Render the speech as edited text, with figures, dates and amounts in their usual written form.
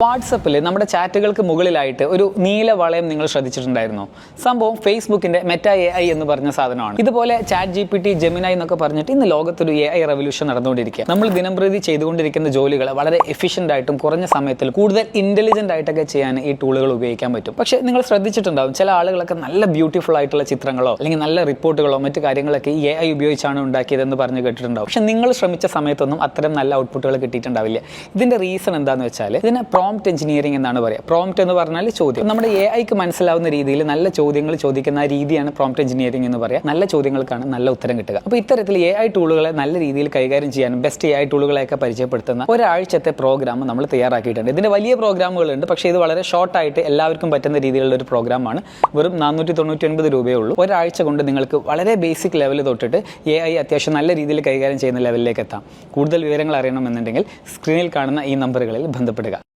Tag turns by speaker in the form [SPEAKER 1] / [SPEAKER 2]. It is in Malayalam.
[SPEAKER 1] വാട്സപ്പിൽ നമ്മുടെ ചാറ്റുകൾക്ക് മുകളിലായിട്ട് ഒരു നീല വളയം നിങ്ങൾ ശ്രദ്ധിച്ചിട്ടുണ്ടായിരുന്നോ? സംഭവം ഫേസ്ബുക്കിന്റെ മെറ്റ AI എന്ന് പറഞ്ഞ സാധനമാണ്. ഇതുപോലെ ചാറ്റ് GPT, ജെമിനായി എന്നൊക്കെ പറഞ്ഞിട്ട് ഇന്ന് ലോകത്തൊരു AI റവല്യൂഷൻ നടന്നുകൊണ്ടിരിക്കുക. നമ്മൾ ദിനംപ്രതി ചെയ്തുകൊണ്ടിരിക്കുന്ന ജോലികളെ വളരെ എഫിഷ്യന്റ് ആയിട്ടും കുറഞ്ഞ സമയത്തിൽ കൂടുതൽ ഇന്റലിജന്റ് ആയിട്ടൊക്കെ ചെയ്യാൻ ഈ ടൂളുകൾ ഉപയോഗിക്കാൻ പറ്റും. പക്ഷേ നിങ്ങൾ ശ്രദ്ധിച്ചിട്ടുണ്ടാവും, ചില ആളുകളൊക്കെ നല്ല ബ്യൂട്ടിഫുൾ ആയിട്ടുള്ള ചിത്രങ്ങളോ അല്ലെങ്കിൽ നല്ല റിപ്പോർട്ടുകളോ മറ്റു കാര്യങ്ങളൊക്കെ ഈ AI ഉപയോഗിച്ചാണ് ഉണ്ടാക്കിയതെന്ന് പറഞ്ഞ് കേട്ടിട്ടുണ്ടാവും. പക്ഷെ നിങ്ങൾ ശ്രമിച്ച സമയത്തൊന്നും അത്തരം നല്ല ഔട്ട്പുട്ടുകൾ കിട്ടിയിട്ടുണ്ടാവില്ല. ഇതിന്റെ റീസൺ എന്താണെന്ന് വെച്ചാൽ ഇതിനെ പ്രോംപ്റ്റ് എഞ്ചിനീയറിംഗ് എന്നാണ് പറയുക. പ്രോംപ്റ്റ് എന്ന് പറഞ്ഞാൽ ചോദ്യം. നമ്മുടെ AI-ക്ക് മനസ്സിലാവുന്ന രീതിയിൽ നല്ല ചോദ്യങ്ങൾ ചോദിക്കുന്ന രീതിയാണ് പ്രോംപ്റ്റ് എഞ്ചിനീയറിംഗ് എന്ന് പറയുക. നല്ല ചോദ്യങ്ങൾക്കാണ് നല്ല ഉത്തരം കിട്ടുക. അപ്പോൾ ഇത്തരത്തിൽ AI ടൂളുകളെ നല്ല രീതിയിൽ കൈകാര്യം ചെയ്യാനും ബെസ്റ്റ് AI ടൂളുകളെയൊക്കെ പരിചയപ്പെടുത്തുന്ന ഒരാഴ്ചത്തെ പ്രോഗ്രാം നമ്മൾ തയ്യാറാക്കിയിട്ടുണ്ട്. ഇതിന്റെ വലിയ പ്രോഗ്രാമുകളുണ്ട്, പക്ഷേ ഇത് വളരെ ഷോർട്ടായിട്ട് എല്ലാവർക്കും പറ്റുന്ന രീതിയിലുള്ള ഒരു പ്രോഗ്രാമാണ്. വെറും 499 രൂപയേ ഉള്ളൂ. ഒരാഴ്ച കൊണ്ട് നിങ്ങൾക്ക് വളരെ ബേസിക് ലെവൽ തൊട്ടിട്ട് AI അത്യാവശ്യം നല്ല രീതിയിൽ കൈകാര്യം ചെയ്യുന്ന ലെവലിലേക്ക് എത്താം. കൂടുതൽ വിവരങ്ങൾ അറിയണമെന്നുണ്ടെങ്കിൽ സ്ക്രീനിൽ കാണുന്ന ഈ നമ്പറുകളിൽ ബന്ധപ്പെടുക.